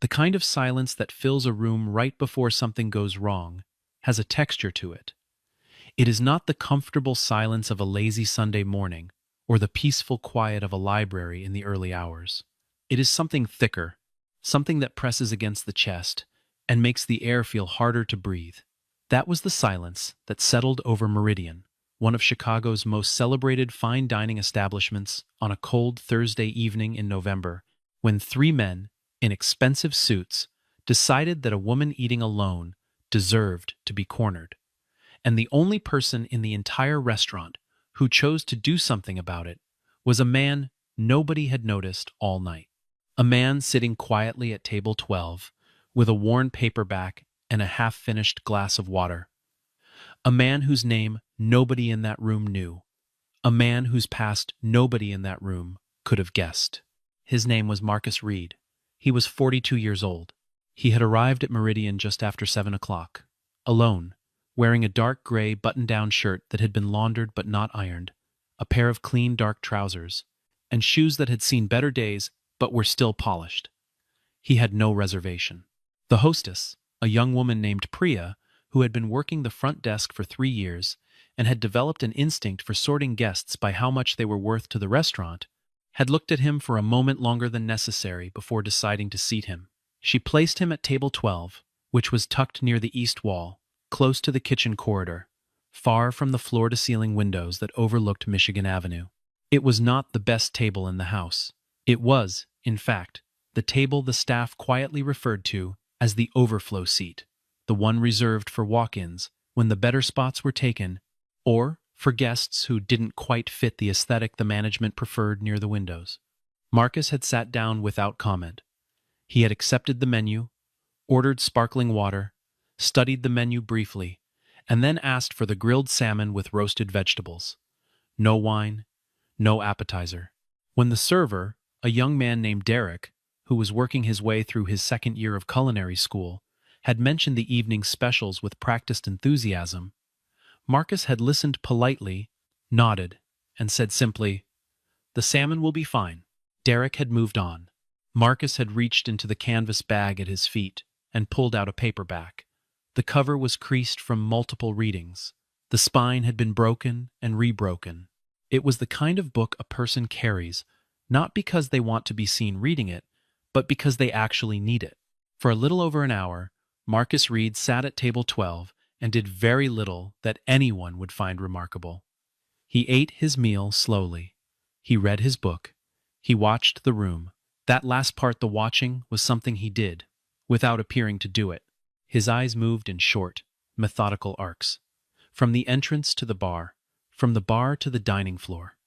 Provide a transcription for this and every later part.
The kind of silence that fills a room right before something goes wrong has a texture to it. It is not the comfortable silence of a lazy Sunday morning or the peaceful quiet of a library in the early hours. It is something thicker, something that presses against the chest and makes the air feel harder to breathe. That was the silence that settled over Meridian, one of Chicago's most celebrated fine dining establishments, on a cold Thursday evening in November, when three men, in expensive suits, decided that a woman eating alone deserved to be cornered. And the only person in the entire restaurant who chose to do something about it was a man nobody had noticed all night. A man sitting quietly at table 12 with a worn paperback and a half-finished glass of water. A man whose name nobody in that room knew. A man whose past nobody in that room could have guessed. His name was Marcus Reed. He was 42 years old. He had arrived at Meridian just after 7 o'clock, alone, wearing a dark gray button-down shirt that had been laundered but not ironed, a pair of clean dark trousers, and shoes that had seen better days but were still polished. He had no reservation. The hostess, a young woman named Priya, who had been working the front desk for 3 years and had developed an instinct for sorting guests by how much they were worth to the restaurant, had looked at him for a moment longer than necessary before deciding to seat him. She placed him at table 12, which was tucked near the east wall, close to the kitchen corridor, far from the floor-to-ceiling windows that overlooked Michigan Avenue. It was not the best table in the house. It was, in fact, the table the staff quietly referred to as the overflow seat, the one reserved for walk-ins when the better spots were taken, or for guests who didn't quite fit the aesthetic the management preferred near the windows. Marcus had sat down without comment. He had accepted the menu, ordered sparkling water, studied the menu briefly, and then asked for the grilled salmon with roasted vegetables. No wine, no appetizer. When the server, a young man named Derek, who was working his way through his second year of culinary school, had mentioned the evening's specials with practiced enthusiasm, Marcus had listened politely, nodded, and said simply, "The salmon will be fine." Derek had moved on. Marcus had reached into the canvas bag at his feet and pulled out a paperback. The cover was creased from multiple readings. The spine had been broken and rebroken. It was the kind of book a person carries, not because they want to be seen reading it, but because they actually need it. For a little over an hour, Marcus Reed sat at table 12 and did very little that anyone would find remarkable. He ate his meal slowly. He read his book. He watched the room. That last part, the watching, was something he did, without appearing to do it. His eyes moved in short, methodical arcs. From the entrance to the bar, from the bar to the dining floor,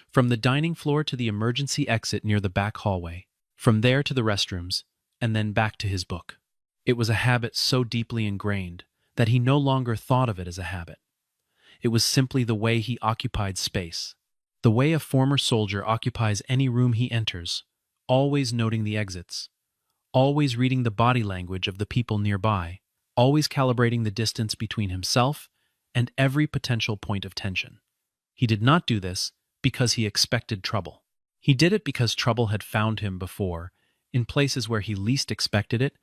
from the dining floor to the emergency exit near the back hallway, from there to the restrooms, and then back to his book. It was a habit so deeply ingrained that he no longer thought of it as a habit. It was simply the way he occupied space, the way a former soldier occupies any room he enters, always noting the exits, always reading the body language of the people nearby, always calibrating the distance between himself and every potential point of tension. He did not do this because he expected trouble. He did it because trouble had found him before, in places where he least expected it,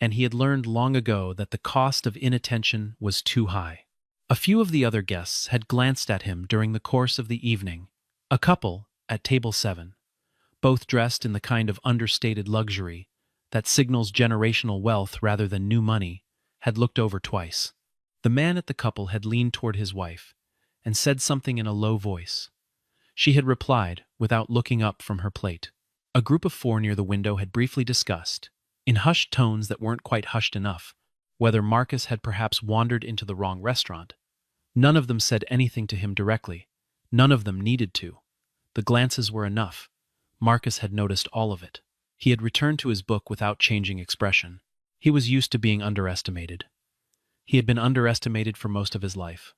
and he had learned long ago that the cost of inattention was too high. A few of the other guests had glanced at him during the course of the evening. A couple, at table 7, both dressed in the kind of understated luxury that signals generational wealth rather than new money, had looked over twice. The man at the couple had leaned toward his wife and said something in a low voice. She had replied without looking up from her plate. A group of 4 near the window had briefly discussed, in hushed tones that weren't quite hushed enough, whether Marcus had perhaps wandered into the wrong restaurant. None of them said anything to him directly. None of them needed to. The glances were enough. Marcus had noticed all of it. He had returned to his book without changing expression. He was used to being underestimated. He had been underestimated for most of his life.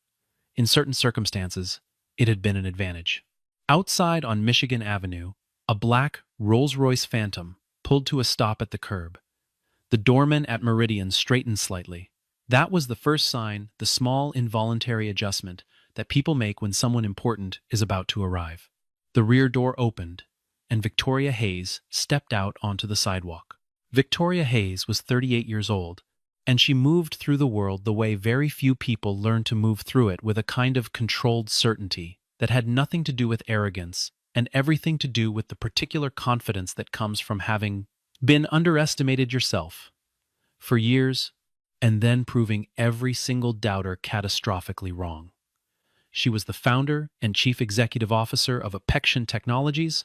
In certain circumstances, it had been an advantage. Outside on Michigan Avenue, a black Rolls-Royce Phantom pulled to a stop at the curb. The doorman at Meridian straightened slightly. That was the first sign, the small involuntary adjustment that people make when someone important is about to arrive. The rear door opened, and Victoria Hayes stepped out onto the sidewalk. Victoria Hayes was 38 years old, and she moved through the world the way very few people learn to move through it, with a kind of controlled certainty that had nothing to do with arrogance and everything to do with the particular confidence that comes from having been underestimated yourself for years and then proving every single doubter catastrophically wrong. She was the founder and chief executive officer of Apexion Technologies,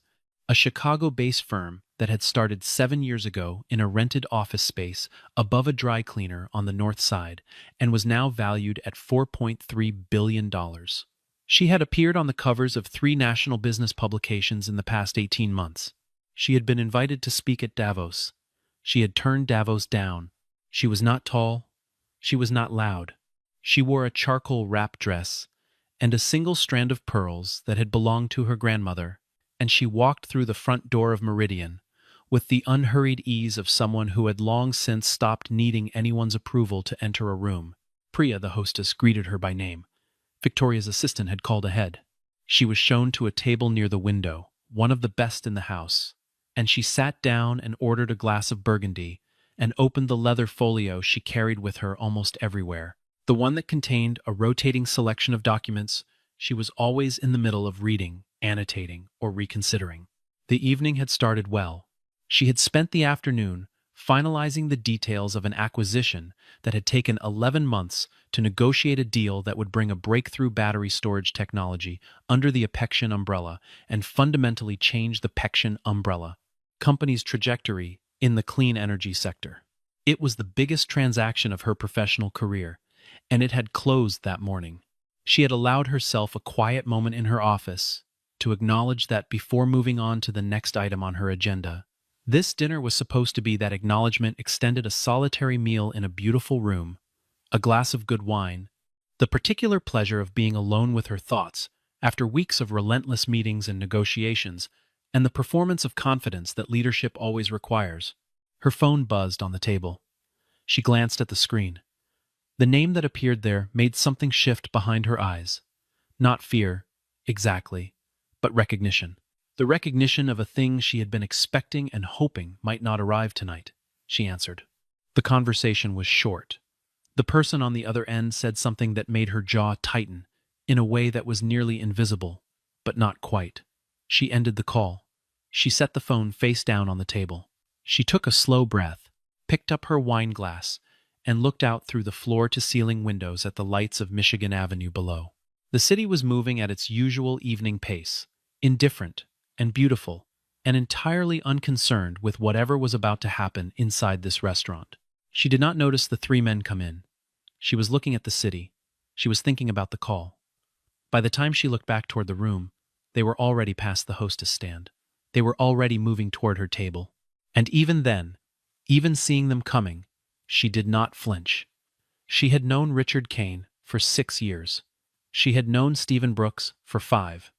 a Chicago-based firm that had started 7 years ago in a rented office space above a dry cleaner on the north side and was now valued at $4.3 billion. She had appeared on the covers of 3 national business publications in the past 18 months. She had been invited to speak at Davos. She had turned Davos down. She was not tall. She was not loud. She wore a charcoal wrap dress and a single strand of pearls that had belonged to her grandmother, and she walked through the front door of Meridian with the unhurried ease of someone who had long since stopped needing anyone's approval to enter a room. Priya, the hostess, greeted her by name. Victoria's assistant had called ahead. She was shown to a table near the window, one of the best in the house, and she sat down and ordered a glass of Burgundy and opened the leather folio she carried with her almost everywhere, the one that contained a rotating selection of documents she was always in the middle of reading, annotating, or reconsidering. The evening had started well. She had spent the afternoon finalizing the details of an acquisition that had taken 11 months to negotiate a deal that would bring a breakthrough battery storage technology under the Apexion umbrella and fundamentally change the Apexion umbrella company's trajectory in the clean energy sector. It was the biggest transaction of her professional career, and it had closed that morning. She had allowed herself a quiet moment in her office to acknowledge that before moving on to the next item on her agenda. This dinner was supposed to be that acknowledgement extended, a solitary meal in a beautiful room, a glass of good wine, the particular pleasure of being alone with her thoughts after weeks of relentless meetings and negotiations, and the performance of confidence that leadership always requires. Her phone buzzed on the table. She glanced at the screen. The name that appeared there made something shift behind her eyes. Not fear, exactly, but recognition. The recognition of a thing she had been expecting and hoping might not arrive tonight. She answered. The conversation was short. The person on the other end said something that made her jaw tighten, in a way that was nearly invisible, but not quite. She ended the call. She set the phone face down on the table. She took a slow breath, picked up her wine glass, and looked out through the floor-to-ceiling windows at the lights of Michigan Avenue below. The city was moving at its usual evening pace, indifferent and beautiful, and entirely unconcerned with whatever was about to happen inside this restaurant. She did not notice the 3 men come in. She was looking at the city. She was thinking about the call. By the time she looked back toward the room, they were already past the hostess stand. They were already moving toward her table. And even then, even seeing them coming, she did not flinch. She had known Richard Kane for 6 years. She had known Stephen Brooks for 5.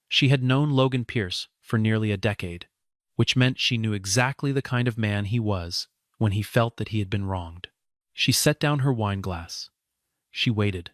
She had known Logan Pierce for nearly a decade, which meant she knew exactly the kind of man he was when he felt that he had been wronged. She set down her wine glass. She waited.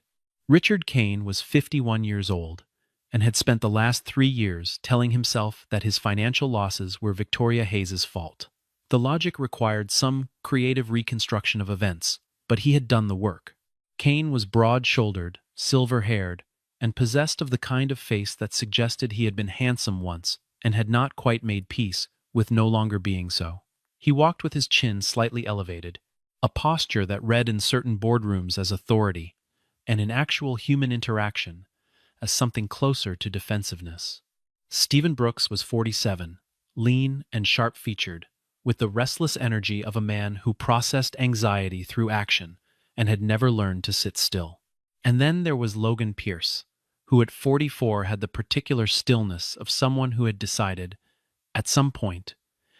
Richard Kane was 51 years old and had spent the last 3 years telling himself that his financial losses were Victoria Hayes's fault. The logic required some creative reconstruction of events, but he had done the work. Kane was broad-shouldered, silver-haired, and possessed of the kind of face that suggested he had been handsome once and had not quite made peace with no longer being so. He walked with his chin slightly elevated, a posture that read in certain boardrooms as authority, and in actual human interaction as something closer to defensiveness. Stephen Brooks was 47, lean and sharp-featured, with the restless energy of a man who processed anxiety through action and had never learned to sit still. And then there was Logan Pierce, who at 44 had the particular stillness of someone who had decided, at some point,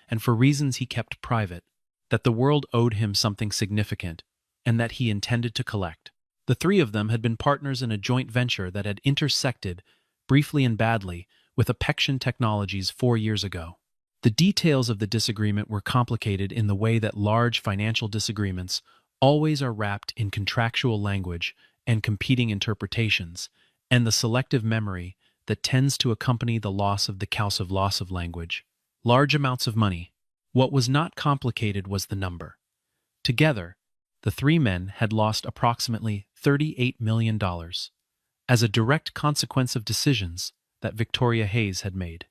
and for reasons he kept private, that the world owed him something significant and that he intended to collect. The 3 of them had been partners in a joint venture that had intersected, briefly and badly, with Apexion Technologies 4 years ago. The details of the disagreement were complicated in the way that large financial disagreements always are wrapped in contractual language and competing interpretations, and the selective memory that tends to accompany the loss of the cause of loss of language. Large amounts of money, What was not complicated was the number. Together, the three men had lost approximately $38 million as a direct consequence of decisions that Victoria Hayes had made.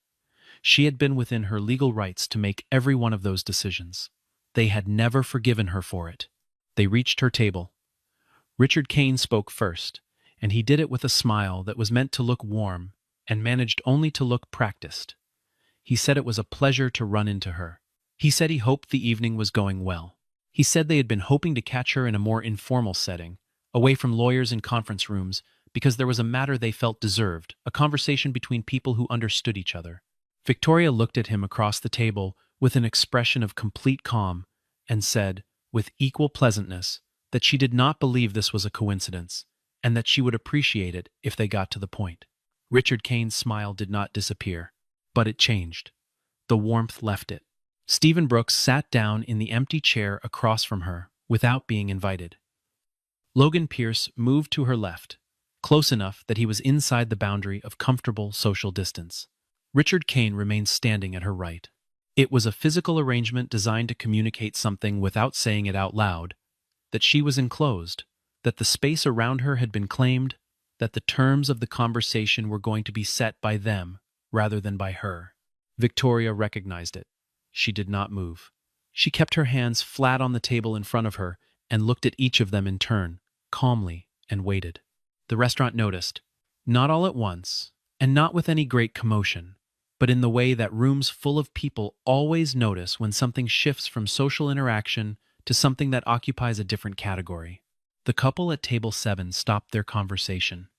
She had been within her legal rights to make every one of those decisions. They had never forgiven her for it. They reached her table. Richard Kane spoke first, and he did it with a smile that was meant to look warm and managed only to look practiced. He said it was a pleasure to run into her. He said he hoped the evening was going well. He said they had been hoping to catch her in a more informal setting, away from lawyers and conference rooms, because there was a matter they felt deserved, a conversation between people who understood each other. Victoria looked at him across the table with an expression of complete calm and said, with equal pleasantness, that she did not believe this was a coincidence, and that she would appreciate it if they got to the point. Richard Kane's smile did not disappear, but it changed. The warmth left it. Stephen Brooks sat down in the empty chair across from her without being invited. Logan Pierce moved to her left, close enough that he was inside the boundary of comfortable social distance. Richard Kane remained standing at her right. It was a physical arrangement designed to communicate something without saying it out loud, that she was enclosed, that the space around her had been claimed, that the terms of the conversation were going to be set by them rather than by her. Victoria recognized it. She did not move. She kept her hands flat on the table in front of her and looked at each of them in turn, calmly, and waited. The restaurant noticed, not all at once, and not with any great commotion, but in the way that rooms full of people always notice when something shifts from social interaction to something that occupies a different category. The couple at table 7 stopped their conversation.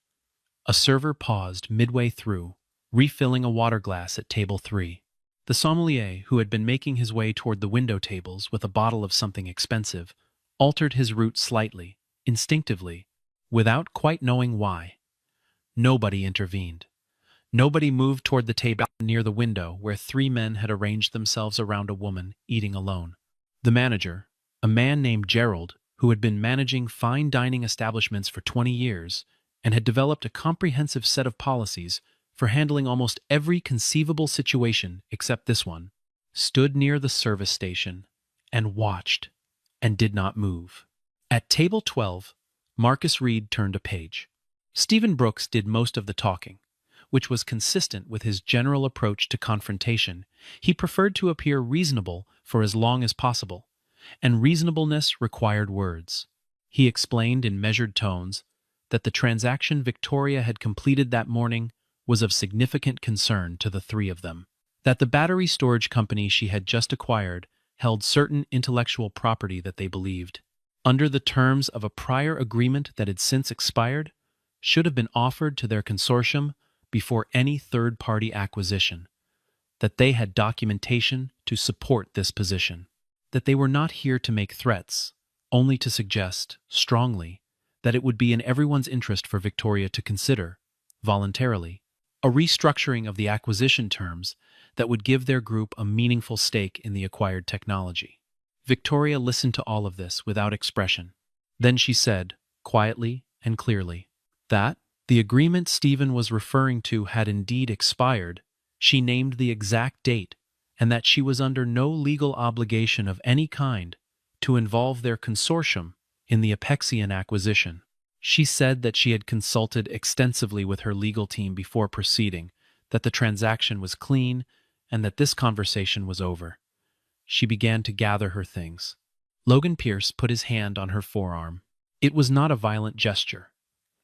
A server paused midway through, refilling a water glass at table 3. The sommelier, who had been making his way toward the window tables with a bottle of something expensive, altered his route slightly, instinctively, without quite knowing why. Nobody intervened. Nobody moved toward the table near the window where three men had arranged themselves around a woman eating alone. The manager, a man named Gerald, who had been managing fine dining establishments for 20 years and had developed a comprehensive set of policies for handling almost every conceivable situation except this one, stood near the service station and watched and did not move. At table 12, Marcus Reed turned a page. Stephen Brooks did most of the talking, which was consistent with his general approach to confrontation. He preferred to appear reasonable for as long as possible, and reasonableness required words. He explained in measured tones that the transaction Victoria had completed that morning was of significant concern to the three of them, that the battery storage company she had just acquired held certain intellectual property that they believed, under the terms of a prior agreement that had since expired, should have been offered to their consortium before any third-party acquisition, that they had documentation to support this position, that they were not here to make threats, only to suggest, strongly, that it would be in everyone's interest for Victoria to consider, voluntarily, a restructuring of the acquisition terms that would give their group a meaningful stake in the acquired technology. Victoria listened to all of this without expression. Then she said, quietly and clearly, that the agreement Stephen was referring to had indeed expired. She named the exact date, and that she was under no legal obligation of any kind to involve their consortium in the Apexian acquisition. She said that she had consulted extensively with her legal team before proceeding, that the transaction was clean, and that this conversation was over. She began to gather her things. Logan Pierce put his hand on her forearm. It was not a violent gesture.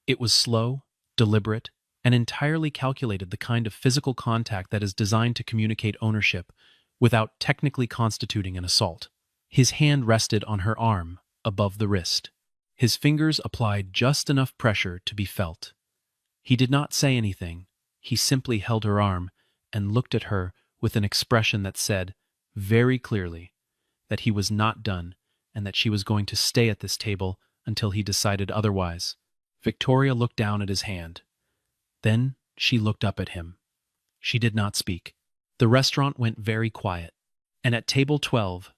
It was slow, deliberate, and entirely calculated, the kind of physical contact that is designed to communicate ownership without technically constituting an assault. His hand rested on her arm, above the wrist. His fingers applied just enough pressure to be felt. He did not say anything. He simply held her arm and looked at her with an expression that said, very clearly, that he was not done and that she was going to stay at this table until he decided otherwise. Victoria looked down at his hand. Then she looked up at him. She did not speak. The restaurant went very quiet, and at table 12,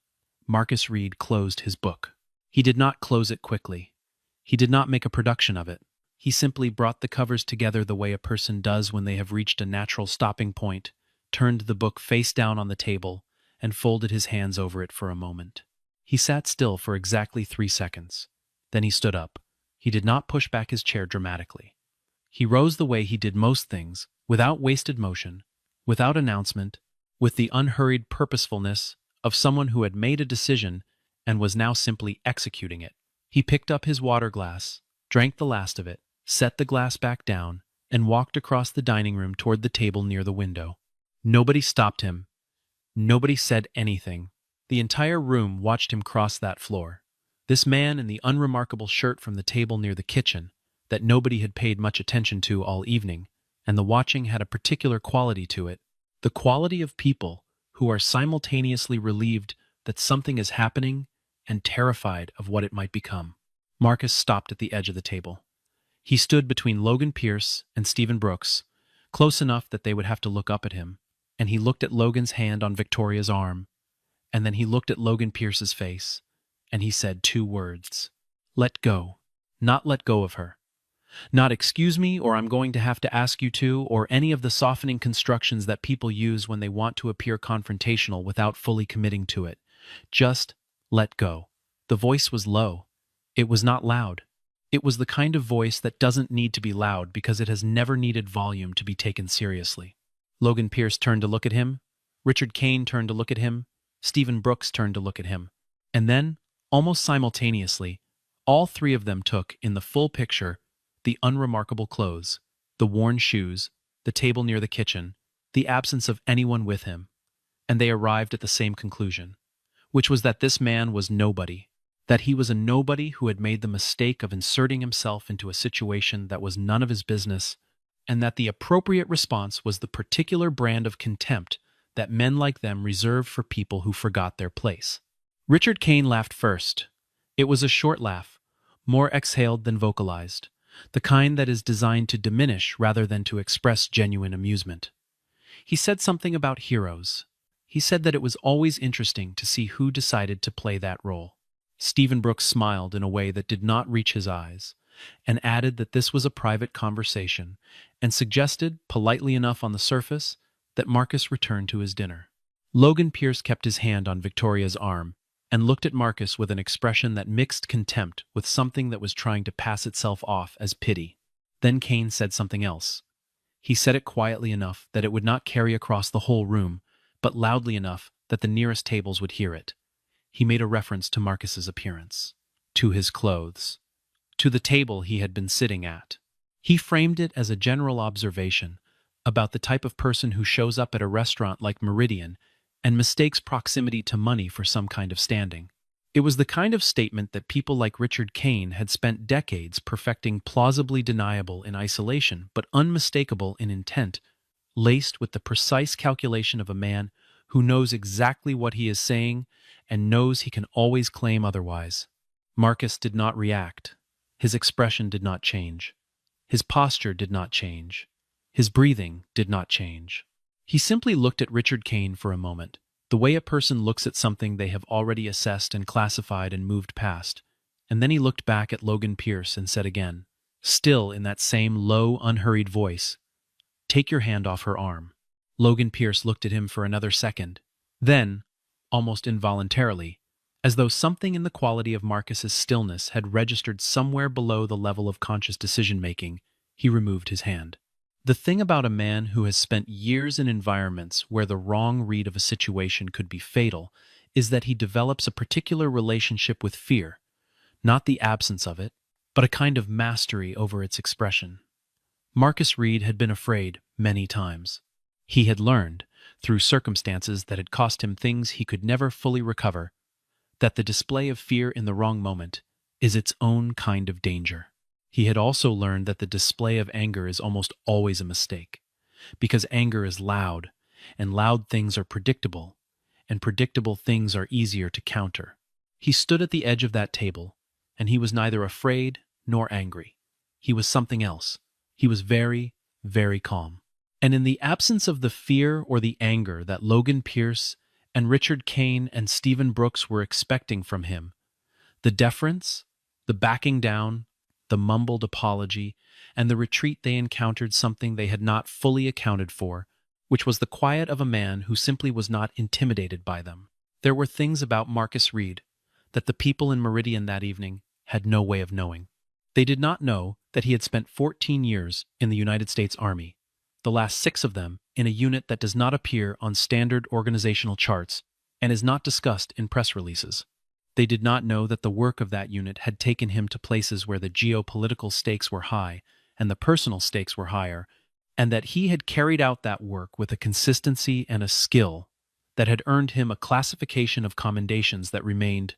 Marcus Reed closed his book. He did not close it quickly. He did not make a production of it. He simply brought the covers together the way a person does when they have reached a natural stopping point, turned the book face down on the table, and folded his hands over it for a moment. He sat still for exactly 3 seconds. Then he stood up. He did not push back his chair dramatically. He rose the way he did most things, without wasted motion, without announcement, with the unhurried purposefulness of someone who had made a decision and was now simply executing it. He picked up his water glass, drank the last of it, set the glass back down, and walked across the dining room toward the table near the window. Nobody stopped him. Nobody said anything. The entire room watched him cross that floor. This man in the unremarkable shirt from the table near the kitchen, that nobody had paid much attention to all evening, and the watching had a particular quality to it, the quality of people who are simultaneously relieved that something is happening and terrified of what it might become. Marcus stopped at the edge of the table. He stood between Logan Pierce and Stephen Brooks, close enough that they would have to look up at him, and he looked at Logan's hand on Victoria's arm, and then he looked at Logan Pierce's face, and he said 2 words. Let go. Not let go of her. Not excuse me, or I'm going to have to ask you to, or any of the softening constructions that people use when they want to appear confrontational without fully committing to it. Just let go. The voice was low. It was not loud. It was the kind of voice that doesn't need to be loud because it has never needed volume to be taken seriously. Logan Pierce turned to look at him. Richard Kane turned to look at him. Stephen Brooks turned to look at him. And then, almost simultaneously, all 3 of them took, in the full picture, the unremarkable clothes, the worn shoes, the table near the kitchen, the absence of anyone with him, and they arrived at the same conclusion, which was that this man was nobody, that he was a nobody who had made the mistake of inserting himself into a situation that was none of his business, and that the appropriate response was the particular brand of contempt that men like them reserved for people who forgot their place. Richard Kane laughed first. It was a short laugh, more exhaled than vocalized, the kind that is designed to diminish rather than to express genuine amusement. He said something about heroes. He said that it was always interesting to see who decided to play that role. Stephen Brooks smiled in a way that did not reach his eyes, and added that this was a private conversation, and suggested, politely enough on the surface, that Marcus return to his dinner. Logan Pierce kept his hand on Victoria's arm, and looked at Marcus with an expression that mixed contempt with something that was trying to pass itself off as pity. Then Kane said something else. He said it quietly enough that it would not carry across the whole room, but loudly enough that the nearest tables would hear it. He made a reference to Marcus's appearance, to his clothes, to the table he had been sitting at. He framed it as a general observation about the type of person who shows up at a restaurant like Meridian and mistakes proximity to money for some kind of standing. It was the kind of statement that people like Richard Kane had spent decades perfecting, plausibly deniable in isolation but unmistakable in intent, laced with the precise calculation of a man who knows exactly what he is saying and knows he can always claim otherwise. Marcus did not react. His expression did not change. His posture did not change. His breathing did not change. He simply looked at Richard Kane for a moment, the way a person looks at something they have already assessed and classified and moved past, and then he looked back at Logan Pierce and said again, still in that same low, unhurried voice, "Take your hand off her arm." Logan Pierce looked at him for another second. Then, almost involuntarily, as though something in the quality of Marcus's stillness had registered somewhere below the level of conscious decision-making, he removed his hand. The thing about a man who has spent years in environments where the wrong read of a situation could be fatal is that he develops a particular relationship with fear, not the absence of it, but a kind of mastery over its expression. Marcus Reed had been afraid many times. He had learned, through circumstances that had cost him things he could never fully recover, that the display of fear in the wrong moment is its own kind of danger. He had also learned that the display of anger is almost always a mistake, because anger is loud, and loud things are predictable, and predictable things are easier to counter. He stood at the edge of that table, and he was neither afraid nor angry. He was something else. He was very, very calm. And in the absence of the fear or the anger that Logan Pierce and Richard Kane and Stephen Brooks were expecting from him, the deference, the backing down, the mumbled apology, and the retreat they encountered something they had not fully accounted for, which was the quiet of a man who simply was not intimidated by them. There were things about Marcus Reed that the people in Meridian that evening had no way of knowing. They did not know that he had spent 14 years in the United States Army, the last 6 of them in a unit that does not appear on standard organizational charts and is not discussed in press releases. They did not know that the work of that unit had taken him to places where the geopolitical stakes were high and the personal stakes were higher, and that he had carried out that work with a consistency and a skill that had earned him a classification of commendations that remained,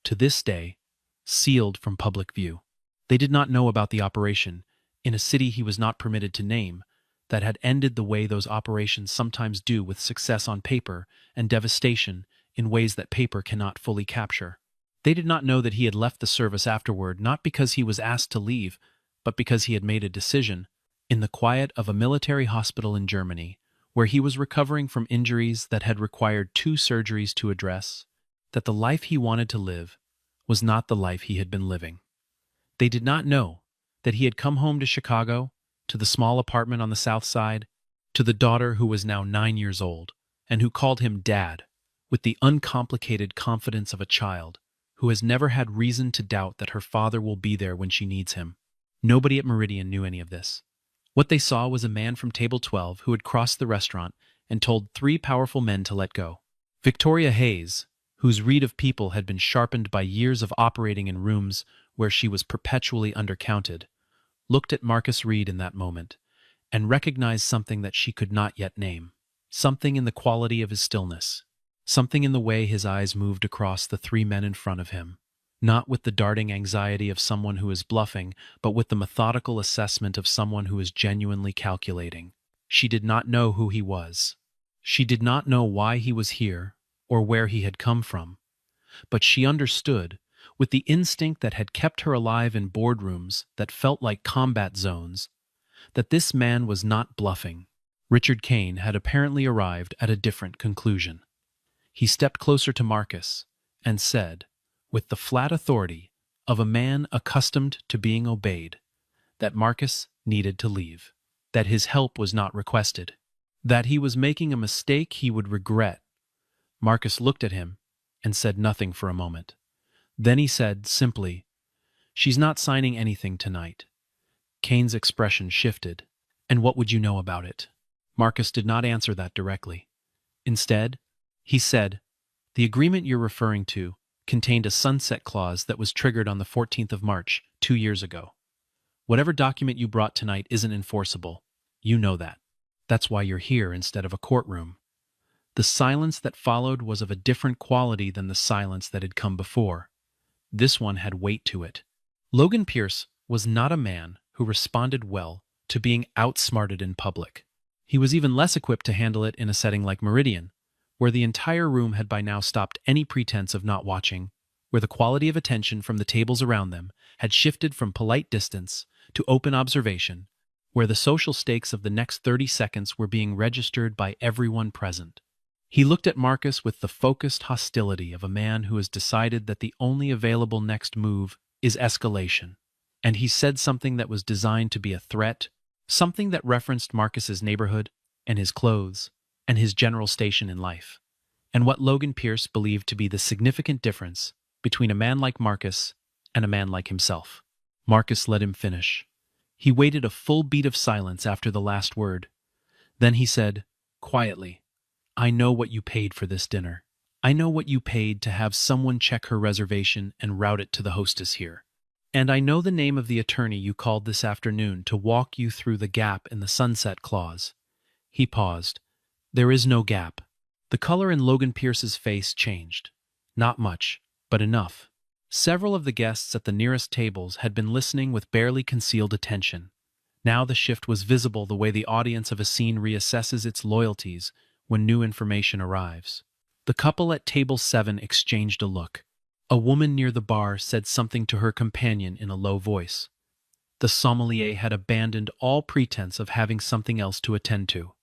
to this day, sealed from public view. They did not know about the operation, in a city he was not permitted to name, that had ended the way those operations sometimes do, with success on paper and devastation in ways that paper cannot fully capture. They did not know that he had left the service afterward, not because he was asked to leave, but because he had made a decision, in the quiet of a military hospital in Germany, where he was recovering from injuries that had required 2 surgeries to address, that the life he wanted to live was not the life he had been living. They did not know that he had come home to Chicago, to the small apartment on the South Side, to the daughter who was now 9 years old, and who called him Dad, with the uncomplicated confidence of a child who has never had reason to doubt that her father will be there when she needs him. Nobody at Meridian knew any of this. What they saw was a man from Table 12 who had crossed the restaurant and told 3 powerful men to let go. Victoria Hayes, whose read of people had been sharpened by years of operating in rooms where she was perpetually undercounted, looked at Marcus Reed in that moment and recognized something that she could not yet name, something in the quality of his stillness, something in the way his eyes moved across the 3 men in front of him, not with the darting anxiety of someone who is bluffing, but with the methodical assessment of someone who is genuinely calculating. She did not know who he was. She did not know why he was here or where he had come from, but she understood, with the instinct that had kept her alive in boardrooms that felt like combat zones, that this man was not bluffing. Richard Kane had apparently arrived at a different conclusion. He stepped closer to Marcus and said, with the flat authority of a man accustomed to being obeyed, that Marcus needed to leave, that his help was not requested, that he was making a mistake he would regret. Marcus looked at him and said nothing for a moment. Then he said simply, "She's not signing anything tonight." Kane's expression shifted. "And what would you know about it?" Marcus did not answer that directly. Instead, he said, "The agreement you're referring to contained a sunset clause that was triggered on the 14th of March, 2 years ago. Whatever document you brought tonight isn't enforceable. You know that. That's why you're here instead of a courtroom." The silence that followed was of a different quality than the silence that had come before. This one had weight to it. Logan Pierce was not a man who responded well to being outsmarted in public. He was even less equipped to handle it in a setting like Meridian, where the entire room had by now stopped any pretense of not watching, where the quality of attention from the tables around them had shifted from polite distance to open observation, where the social stakes of the next 30 seconds were being registered by everyone present. He looked at Marcus with the focused hostility of a man who has decided that the only available next move is escalation, and he said something that was designed to be a threat, something that referenced Marcus's neighborhood and his clothes and his general station in life, and what Logan Pierce believed to be the significant difference between a man like Marcus and a man like himself. Marcus let him finish. He waited a full beat of silence after the last word. Then he said, quietly, "I know what you paid for this dinner. I know what you paid to have someone check her reservation and route it to the hostess here. And I know the name of the attorney you called this afternoon to walk you through the gap in the sunset clause." He paused. "There is no gap." The color in Logan Pierce's face changed. Not much, but enough. Several of the guests at the nearest tables had been listening with barely concealed attention. Now the shift was visible, the way the audience of a scene reassesses its loyalties when new information arrives. The couple at table 7 exchanged a look. A woman near the bar said something to her companion in a low voice. The sommelier had abandoned all pretense of having something else to attend to.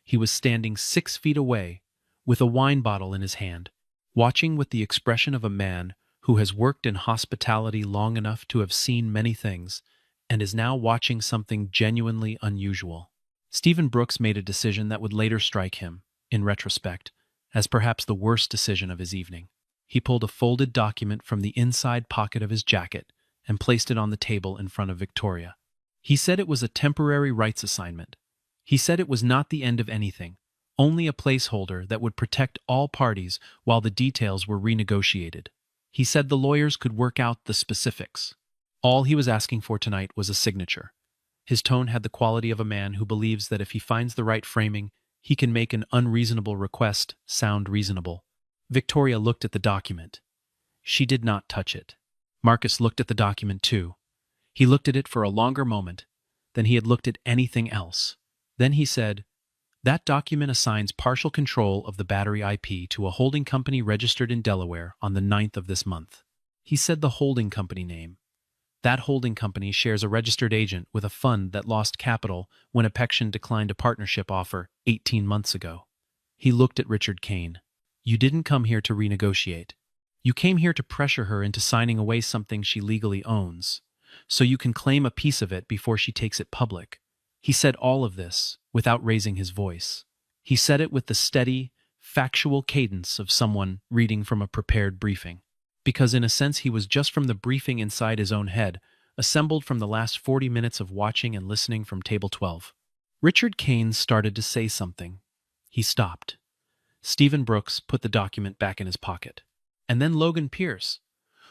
He was standing 6 feet away, with a wine bottle in his hand, watching with the expression of a man who has worked in hospitality long enough to have seen many things, and is now watching something genuinely unusual. Stephen Brooks made a decision that would later strike him, in retrospect, as perhaps the worst decision of his evening. He pulled a folded document from the inside pocket of his jacket and placed it on the table in front of Victoria. He said it was a temporary rights assignment. He said it was not the end of anything, only a placeholder that would protect all parties while the details were renegotiated. He said the lawyers could work out the specifics. All he was asking for tonight was a signature. His tone had the quality of a man who believes that if he finds the right framing, he can make an unreasonable request sound reasonable. Victoria looked at the document. She did not touch it. Marcus looked at the document too. He looked at it for a longer moment than he had looked at anything else. Then he said, "That document assigns partial control of the battery IP to a holding company registered in Delaware on the 9th of this month." He said the holding company name. That holding company shares a registered agent with a fund that lost capital when Apexion declined a partnership offer 18 months ago. He looked at Richard Kane. "You didn't come here to renegotiate. You came here to pressure her into signing away something she legally owns, so you can claim a piece of it before she takes it public." He said all of this without raising his voice. He said it with the steady, factual cadence of someone reading from a prepared briefing. Because in a sense he was just from the briefing inside his own head, assembled from the last 40 minutes of watching and listening from Table 12. Richard Kane started to say something. He stopped. Stephen Brooks put the document back in his pocket. And then Logan Pierce,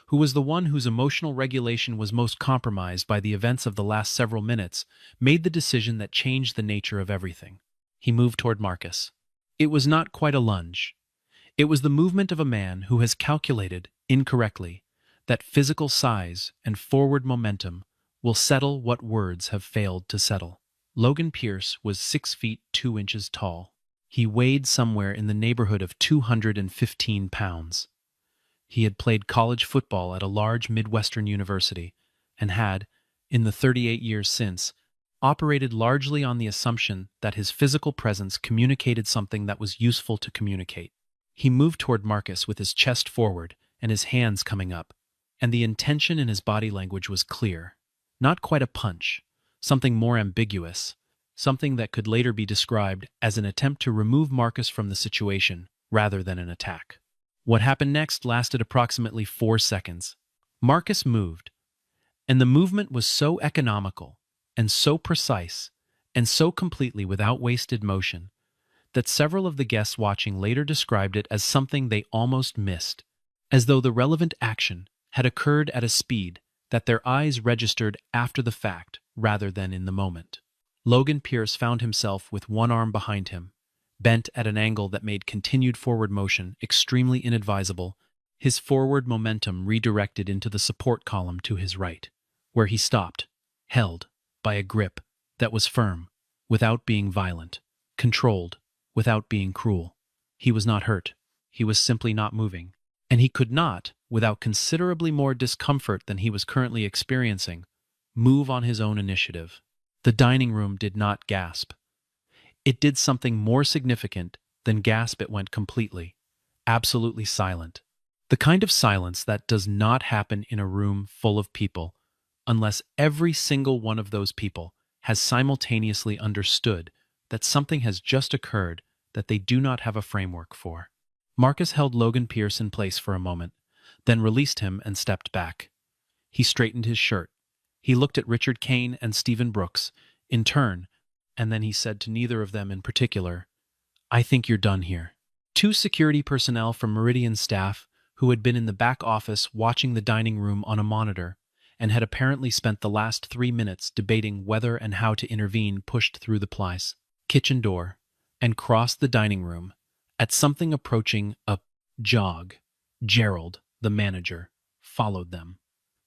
who was the one whose emotional regulation was most compromised by the events of the last several minutes, made the decision that changed the nature of everything. He moved toward Marcus. It was not quite a lunge. It was the movement of a man who has calculated, incorrectly, that physical size and forward momentum will settle what words have failed to settle. Logan Pierce was 6 feet 2 inches tall. He weighed somewhere in the neighborhood of 215 pounds. He had played college football at a large Midwestern university and had, in the 38 years since, operated largely on the assumption that his physical presence communicated something that was useful to communicate. He moved toward Marcus with his chest forward and his hands coming up, and the intention in his body language was clear. Not quite a punch, something more ambiguous, something that could later be described as an attempt to remove Marcus from the situation rather than an attack. What happened next lasted approximately 4 seconds. Marcus moved, and the movement was so economical and so precise and so completely without wasted motion that several of the guests watching later described it as something they almost missed, as though the relevant action had occurred at a speed that their eyes registered after the fact rather than in the moment. Logan Pierce found himself with one arm behind him, bent at an angle that made continued forward motion extremely inadvisable, his forward momentum redirected into the support column to his right, where he stopped, held by a grip that was firm, without being violent, controlled, without being cruel. He was not hurt. He was simply not moving. And he could not, without considerably more discomfort than he was currently experiencing, move on his own initiative. The dining room did not gasp. It did something more significant than gasp. It went completely, absolutely silent. The kind of silence that does not happen in a room full of people unless every single one of those people has simultaneously understood that something has just occurred that they do not have a framework for. Marcus held Logan Pierce in place for a moment, then released him and stepped back. He straightened his shirt. He looked at Richard Kane and Stephen Brooks, in turn, and then he said to neither of them in particular, "I think you're done here." 2 security personnel from Meridian's staff, who had been in the back office watching the dining room on a monitor, and had apparently spent the last 3 minutes debating whether and how to intervene, pushed through the plies kitchen door and crossed the dining room at something approaching a jog. Gerald, the manager, followed them.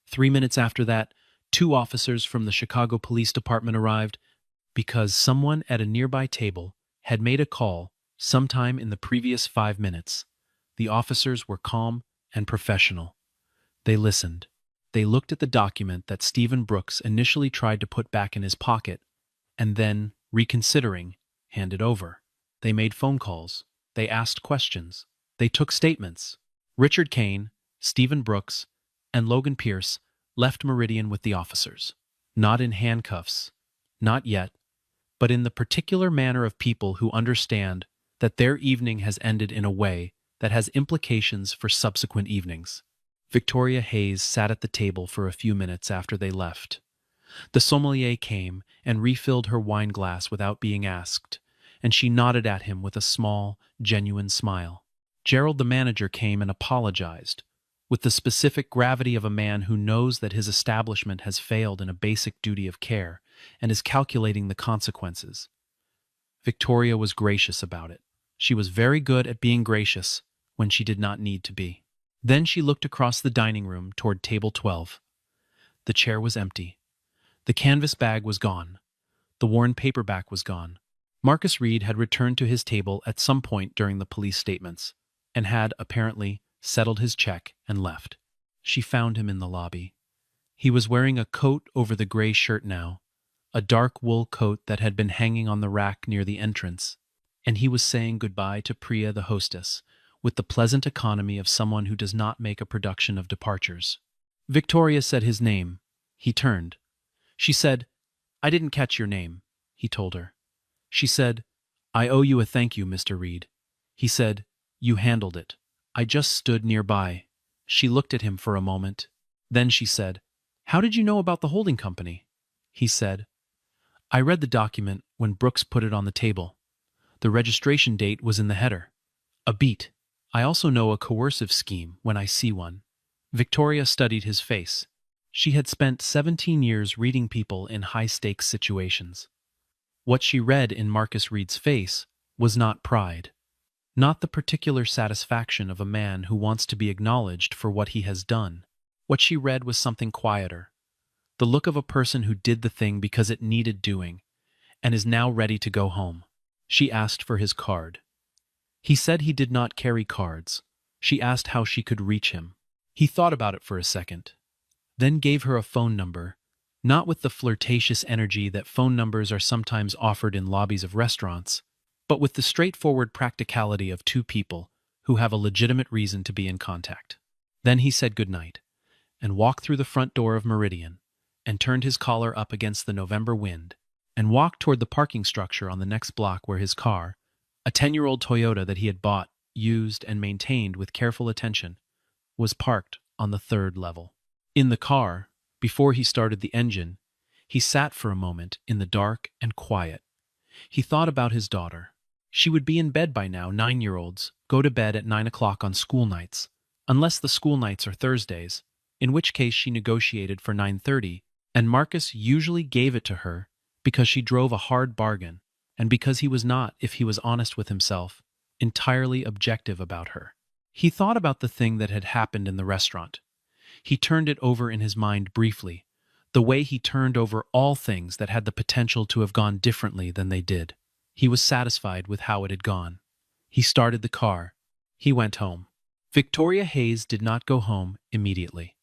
3 minutes after that, 2 officers from the Chicago Police Department arrived because someone at a nearby table had made a call sometime in the previous 5 minutes. The officers were calm and professional. They listened. They looked at the document that Stephen Brooks initially tried to put back in his pocket, and then, reconsidering, handed over. They made phone calls. They asked questions. They took statements. Richard Kane, Stephen Brooks, and Logan Pierce left Meridian with the officers. Not in handcuffs. Not yet. but in the particular manner of people who understand that their evening has ended in a way that has implications for subsequent evenings. Victoria Hayes sat at the table for a few minutes after they left. The sommelier came and refilled her wine glass without being asked, and she nodded at him with a small, genuine smile. Gerald, the manager, came and apologized, with the specific gravity of a man who knows that his establishment has failed in a basic duty of care and is calculating the consequences. Victoria was gracious about it. She was very good at being gracious when she did not need to be. Then she looked across the dining room toward table 12. The chair was empty. The canvas bag was gone. The worn paperback was gone. Marcus Reed had returned to his table at some point during the police statements, and had, apparently, settled his check and left. She found him in the lobby. He was wearing a coat over the gray shirt now, a dark wool coat that had been hanging on the rack near the entrance, and he was saying goodbye to Priya, the hostess, with the pleasant economy of someone who does not make a production of departures. Victoria said his name. He turned. She said, "I didn't catch your name," he told her. She said, "I owe you a thank you, Mr. Reed." He said, "You handled it. I just stood nearby." She looked at him for a moment. Then she said, "How did you know about the holding company?" He said, "I read the document when Brooks put it on the table. The registration date was in the header. A beat. I also know a coercive scheme when I see one." Victoria studied his face. She had spent 17 years reading people in high-stakes situations. What she read in Marcus Reed's face was not pride, not the particular satisfaction of a man who wants to be acknowledged for what he has done. What she read was something quieter, the look of a person who did the thing because it needed doing, and is now ready to go home. She asked for his card. He said he did not carry cards. She asked how she could reach him. He thought about it for a second, then gave her a phone number, not with the flirtatious energy that phone numbers are sometimes offered in lobbies of restaurants, but with the straightforward practicality of two people who have a legitimate reason to be in contact. Then he said goodnight, and walked through the front door of Meridian, and turned his collar up against the November wind, and walked toward the parking structure on the next block where his car, a 10-year-old Toyota that he had bought, used, and maintained with careful attention, was parked on the 3rd level. In the car, before he started the engine, he sat for a moment in the dark and quiet. He thought about his daughter. She would be in bed by now. 9-year-olds go to bed at 9 o'clock on school nights, unless the school nights are Thursdays, in which case she negotiated for 9:30, and Marcus usually gave it to her because she drove a hard bargain, and because he was not, if he was honest with himself, entirely objective about her. He thought about the thing that had happened in the restaurant. He turned it over in his mind briefly, the way he turned over all things that had the potential to have gone differently than they did. He was satisfied with how it had gone. He started the car. He went home. Victoria Hayes did not go home immediately.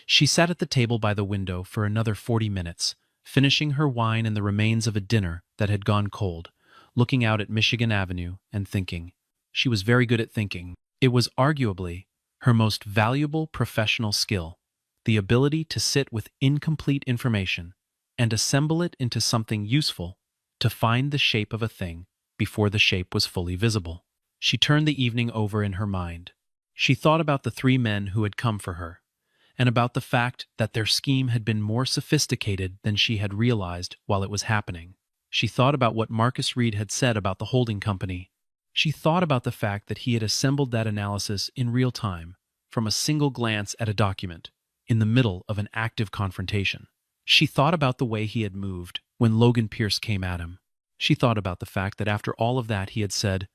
She sat at the table by the window for another 40 minutes, finishing her wine and the remains of a dinner that had gone cold, looking out at Michigan Avenue and thinking. She was very good at thinking. It was arguably her most valuable professional skill, the ability to sit with incomplete information and assemble it into something useful, to find the shape of a thing before the shape was fully visible. She turned the evening over in her mind. She thought about the 3 men who had come for her, and about the fact that their scheme had been more sophisticated than she had realized while it was happening. She thought about what Marcus Reed had said about the holding company. She thought about the fact that he had assembled that analysis in real time, from a single glance at a document, in the middle of an active confrontation. She thought about the way he had moved when Logan Pierce came at him. She thought about the fact that after all of that he had said,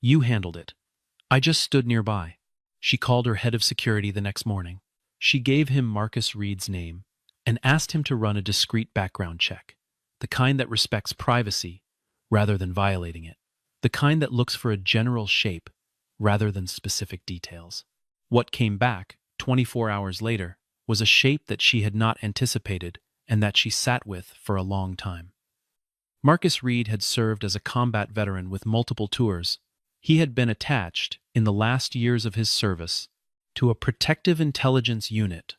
"You handled it. I just stood nearby." She called her head of security the next morning. She gave him Marcus Reed's name and asked him to run a discreet background check, the kind that respects privacy rather than violating it, the kind that looks for a general shape rather than specific details. What came back 24 hours later was a shape that she had not anticipated and that she sat with for a long time. Marcus Reed had served as a combat veteran with multiple tours. He had been attached, in the last years of his service, to a protective intelligence unit,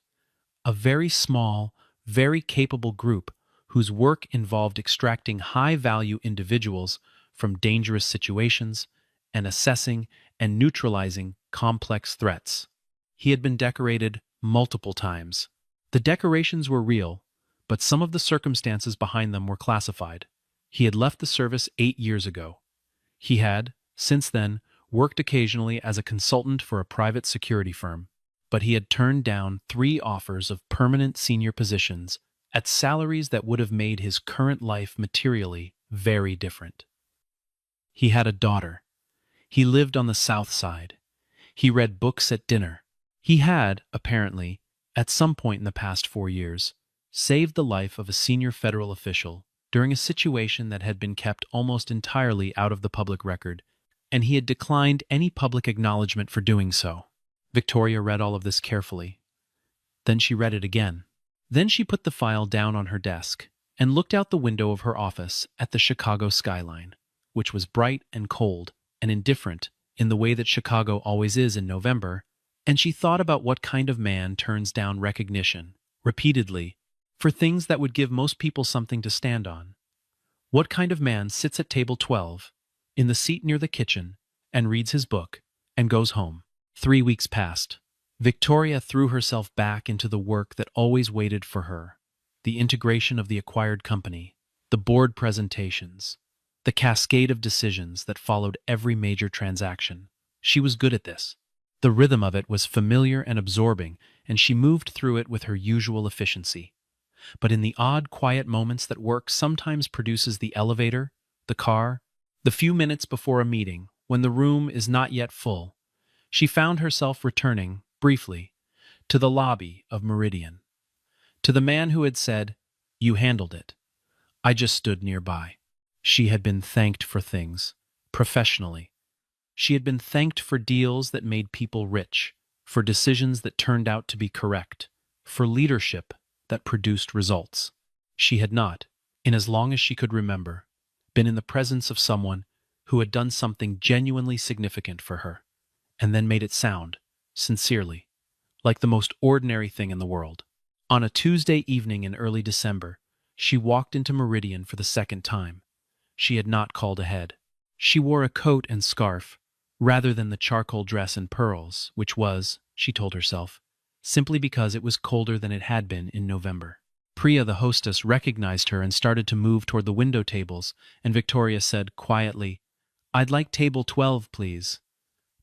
a very small, very capable group whose work involved extracting high-value individuals from dangerous situations and assessing and neutralizing complex threats. He had been decorated multiple times. The decorations were real, but some of the circumstances behind them were classified. He had left the service 8 years ago. He had, since then, worked occasionally as a consultant for a private security firm, but he had turned down 3 offers of permanent senior positions at salaries that would have made his current life materially very different. He had a daughter. He lived on the South Side. He read books at dinner. He had, apparently, at some point in the past 4 years, saved the life of a senior federal official during a situation that had been kept almost entirely out of the public record, and he had declined any public acknowledgement for doing so. Victoria read all of this carefully. Then she read it again. Then she put the file down on her desk and looked out the window of her office at the Chicago skyline, which was bright and cold and indifferent in the way that Chicago always is in November, and she thought about what kind of man turns down recognition, repeatedly, for things that would give most people something to stand on. What kind of man sits at table 12, in the seat near the kitchen, and reads his book, and goes home? 3 weeks passed. Victoria threw herself back into the work that always waited for her, the integration of the acquired company, the board presentations, the cascade of decisions that followed every major transaction. She was good at this. The rhythm of it was familiar and absorbing, and she moved through it with her usual efficiency. But in the odd, quiet moments that work sometimes produces, the elevator, the car, the few minutes before a meeting, when the room is not yet full, she found herself returning, briefly, to the lobby of Meridian, to the man who had said, "You handled it. I just stood nearby." She had been thanked for things, professionally. She had been thanked for deals that made people rich, for decisions that turned out to be correct, for leadership that produced results. She had not, in as long as she could remember, been in the presence of someone who had done something genuinely significant for her, and then made it sound, sincerely, like the most ordinary thing in the world. On a Tuesday evening in early December, she walked into Meridian for the second time. She had not called ahead. She wore a coat and scarf, rather than the charcoal dress and pearls, which was, she told herself, simply because it was colder than it had been in November. Priya, the hostess, recognized her and started to move toward the window tables, and Victoria said quietly, "I'd like table 12, please."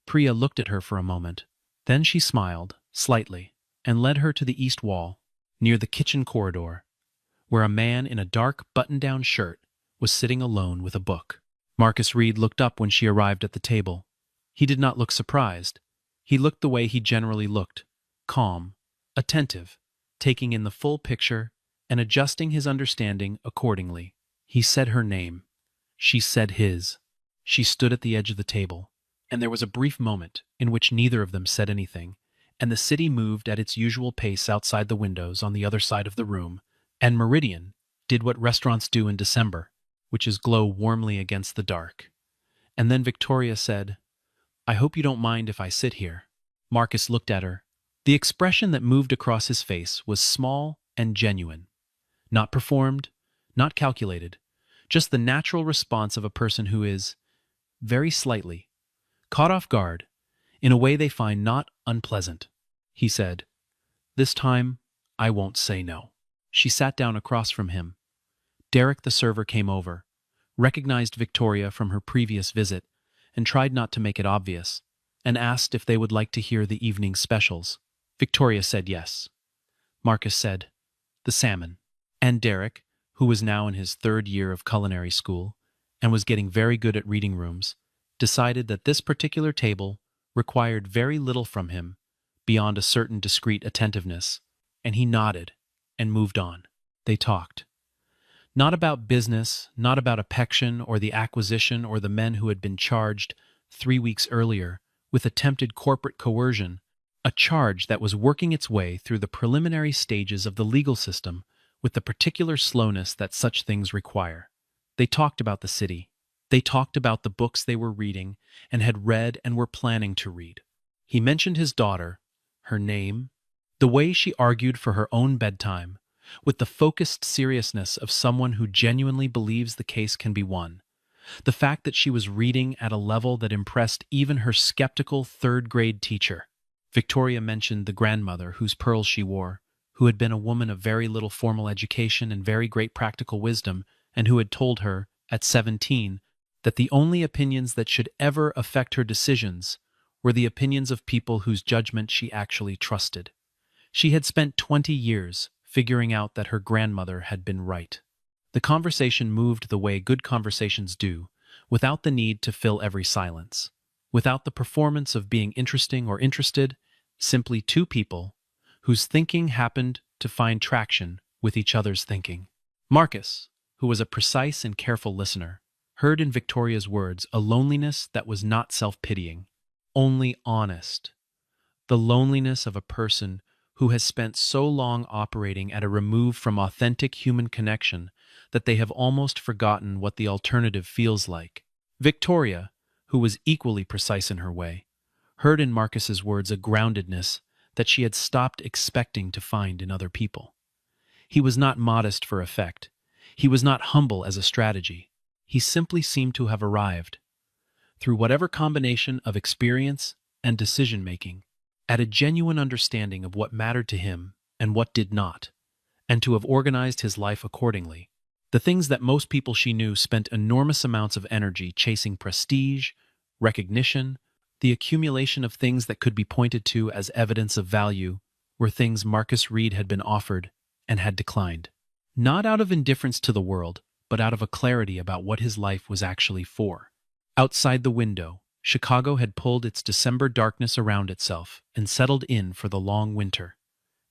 Priya looked at her for a moment. Then she smiled, slightly, and led her to the east wall, near the kitchen corridor, where a man in a dark button-down shirt was sitting alone with a book. Marcus Reed looked up when she arrived at the table. He did not look surprised. He looked the way he generally looked, calm, attentive, taking in the full picture and adjusting his understanding accordingly. He said her name. She said his. She stood at the edge of the table, and there was a brief moment in which neither of them said anything, and the city moved at its usual pace outside the windows on the other side of the room, and Meridian did what restaurants do in December, which is glow warmly against the dark. And then Victoria said, "I hope you don't mind if I sit here." Marcus looked at her. The expression that moved across his face was small and genuine. Not performed, not calculated, just the natural response of a person who is, very slightly, caught off guard, in a way they find not unpleasant. He said, "This time, I won't say no." She sat down across from him. Derek, the server, came over, recognized Victoria from her previous visit, and tried not to make it obvious, and asked if they would like to hear the evening specials. Victoria said yes. Marcus said, "The salmon." And Derek, who was now in his 3rd year of culinary school, and was getting very good at reading rooms, decided that this particular table required very little from him beyond a certain discreet attentiveness, and he nodded and moved on. They talked. Not about business, not about affection or the acquisition or the men who had been charged 3 weeks earlier with attempted corporate coercion, a charge that was working its way through the preliminary stages of the legal system with the particular slowness that such things require. They talked about the city. They talked about the books they were reading and had read and were planning to read. He mentioned his daughter, her name, the way she argued for her own bedtime, with the focused seriousness of someone who genuinely believes the case can be won. The fact that she was reading at a level that impressed even her skeptical third-grade teacher. Victoria mentioned the grandmother whose pearls she wore, who had been a woman of very little formal education and very great practical wisdom, and who had told her, at 17, that the only opinions that should ever affect her decisions were the opinions of people whose judgment she actually trusted. She had spent 20 years figuring out that her grandmother had been right. The conversation moved the way good conversations do, without the need to fill every silence, without the performance of being interesting or interested, simply two people whose thinking happened to find traction with each other's thinking. Marcus, who was a precise and careful listener, heard in Victoria's words a loneliness that was not self-pitying, only honest. The loneliness of a person who has spent so long operating at a remove from authentic human connection that they have almost forgotten what the alternative feels like. Victoria, who was equally precise in her way, heard in Marcus's words a groundedness that she had stopped expecting to find in other people. He was not modest for effect. He was not humble as a strategy. He simply seemed to have arrived, through whatever combination of experience and decision-making, at a genuine understanding of what mattered to him and what did not, and to have organized his life accordingly. The things that most people she knew spent enormous amounts of energy chasing: prestige, recognition, the accumulation of things that could be pointed to as evidence of value, were things Marcus Reed had been offered and had declined. Not out of indifference to the world, but out of a clarity about what his life was actually for. Outside the window, Chicago had pulled its December darkness around itself and settled in for the long winter,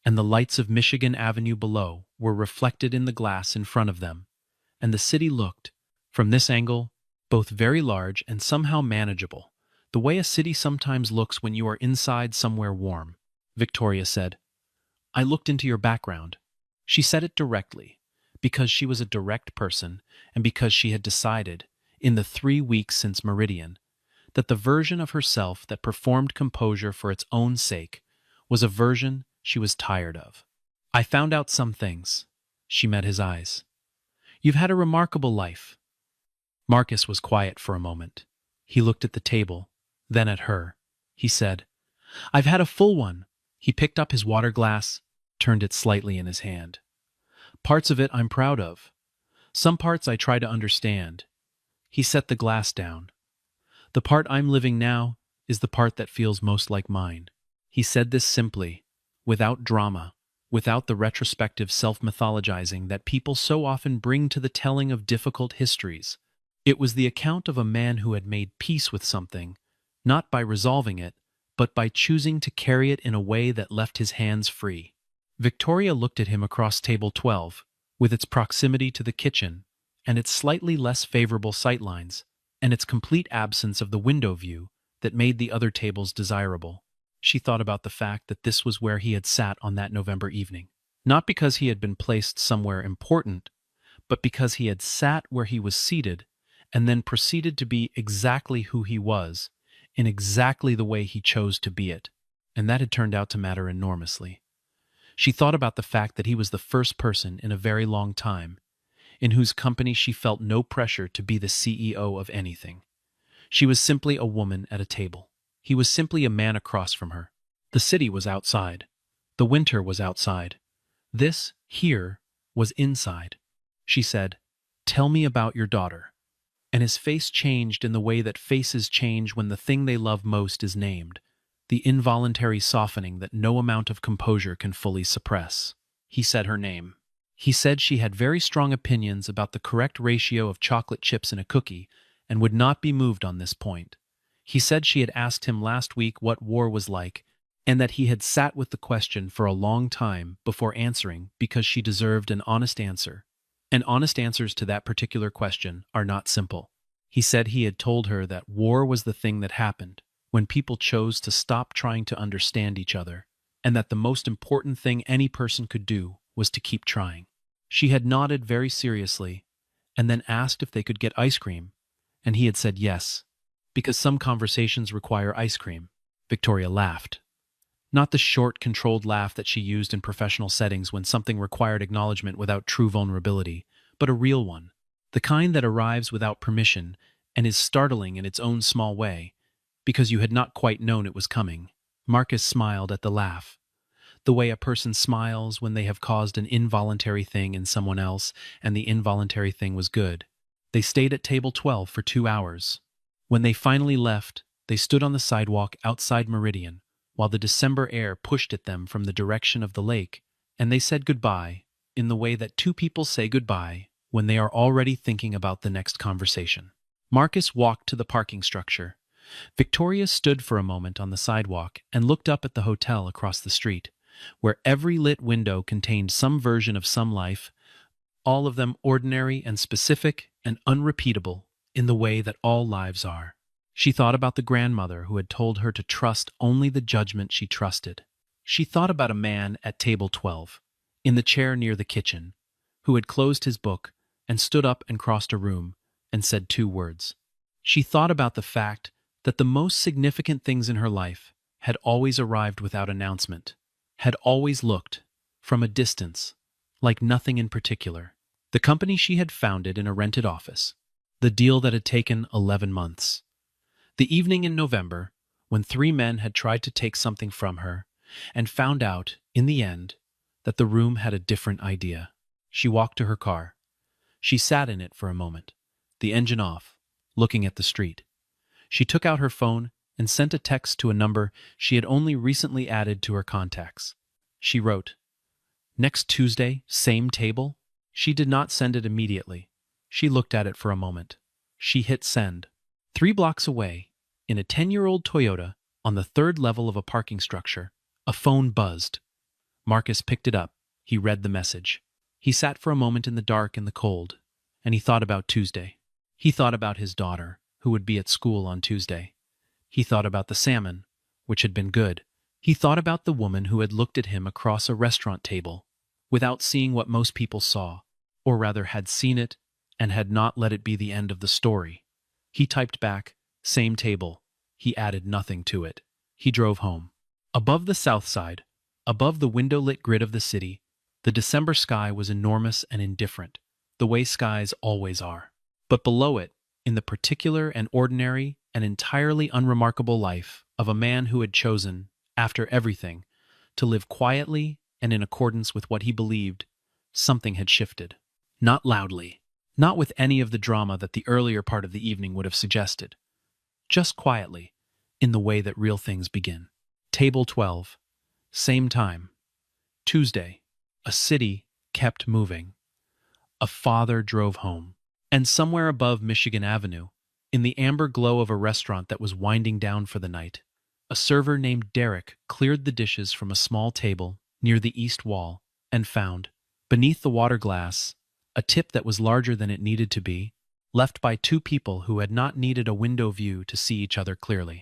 and the lights of Michigan Avenue below were reflected in the glass in front of them, and the city looked, from this angle, both very large and somehow manageable, the way a city sometimes looks when you are inside somewhere warm. Victoria said, "I looked into your background." She said it directly, because she was a direct person and because she had decided, in the 3 weeks since Meridian, that the version of herself that performed composure for its own sake was a version she was tired of. "I found out some things." She met his eyes. "You've had a remarkable life." Marcus was quiet for a moment. He looked at the table, then at her. He said, "I've had a full one." He picked up his water glass, turned it slightly in his hand. "Parts of it I'm proud of. Some parts I try to understand." He set the glass down. "The part I'm living now is the part that feels most like mine." He said this simply, without drama, without the retrospective self-mythologizing that people so often bring to the telling of difficult histories. It was the account of a man who had made peace with something, not by resolving it, but by choosing to carry it in a way that left his hands free. Victoria looked at him across table 12, with its proximity to the kitchen, and its slightly less favorable sightlines, and its complete absence of the window view that made the other tables desirable. She thought about the fact that this was where he had sat on that November evening, not because he had been placed somewhere important, but because he had sat where he was seated and then proceeded to be exactly who he was, in exactly the way he chose to be it, and that had turned out to matter enormously. She thought about the fact that he was the first person in a very long time in whose company she felt no pressure to be the CEO of anything. She was simply a woman at a table. He was simply a man across from her. The city was outside. The winter was outside. This, here, was inside. She said, "Tell me about your daughter." And his face changed in the way that faces change when the thing they love most is named, the involuntary softening that no amount of composure can fully suppress. He said her name. He said she had very strong opinions about the correct ratio of chocolate chips in a cookie and would not be moved on this point. He said she had asked him last week what war was like, and that he had sat with the question for a long time before answering because she deserved an honest answer. And honest answers to that particular question are not simple. He said he had told her that war was the thing that happened when people chose to stop trying to understand each other, and that the most important thing any person could do was to keep trying. She had nodded very seriously, and then asked if they could get ice cream, and he had said yes, because some conversations require ice cream. Victoria laughed. Not the short, controlled laugh that she used in professional settings when something required acknowledgement without true vulnerability, but a real one. The kind that arrives without permission and is startling in its own small way, because you had not quite known it was coming. Marcus smiled at the laugh. The way a person smiles when they have caused an involuntary thing in someone else and the involuntary thing was good. They stayed at table 12 for 2 hours. When they finally left, they stood on the sidewalk outside Meridian, while the December air pushed at them from the direction of the lake, and they said goodbye in the way that two people say goodbye when they are already thinking about the next conversation. Marcus walked to the parking structure. Victoria stood for a moment on the sidewalk and looked up at the hotel across the street, where every lit window contained some version of some life, all of them ordinary and specific and unrepeatable in the way that all lives are. She thought about the grandmother who had told her to trust only the judgment she trusted. She thought about a man at table 12, in the chair near the kitchen, who had closed his book and stood up and crossed a room and said 2 words. She thought about the fact that the most significant things in her life had always arrived without announcement, had always looked, from a distance, like nothing in particular. The company she had founded in a rented office, the deal that had taken 11 months. The evening in November, when 3 men had tried to take something from her, and found out, in the end, that the room had a different idea. She walked to her car. She sat in it for a moment, the engine off, looking at the street. She took out her phone and sent a text to a number she had only recently added to her contacts. She wrote, "Next Tuesday, same table?" She did not send it immediately. She looked at it for a moment. She hit send. 3 blocks away, in a 10-year-old Toyota, on the 3rd level of a parking structure, a phone buzzed. Marcus picked it up. He read the message. He sat for a moment in the dark and the cold, and he thought about Tuesday. He thought about his daughter, who would be at school on Tuesday. He thought about the salmon, which had been good. He thought about the woman who had looked at him across a restaurant table, without seeing what most people saw, or rather had seen it and had not let it be the end of the story. He typed back, "Same table." He added nothing to it. He drove home. Above the south side, above the window-lit grid of the city, the December sky was enormous and indifferent, the way skies always are. But below it, in the particular and ordinary and entirely unremarkable life of a man who had chosen, after everything, to live quietly and in accordance with what he believed, something had shifted. Not loudly, not with any of the drama that the earlier part of the evening would have suggested. Just quietly, in the way that real things begin. Table 12. Same time. Tuesday. A city kept moving. A father drove home. And somewhere above Michigan Avenue, in the amber glow of a restaurant that was winding down for the night, a server named Derek cleared the dishes from a small table near the east wall and found, beneath the water glass, a tip that was larger than it needed to be, left by 2 people who had not needed a window view to see each other clearly.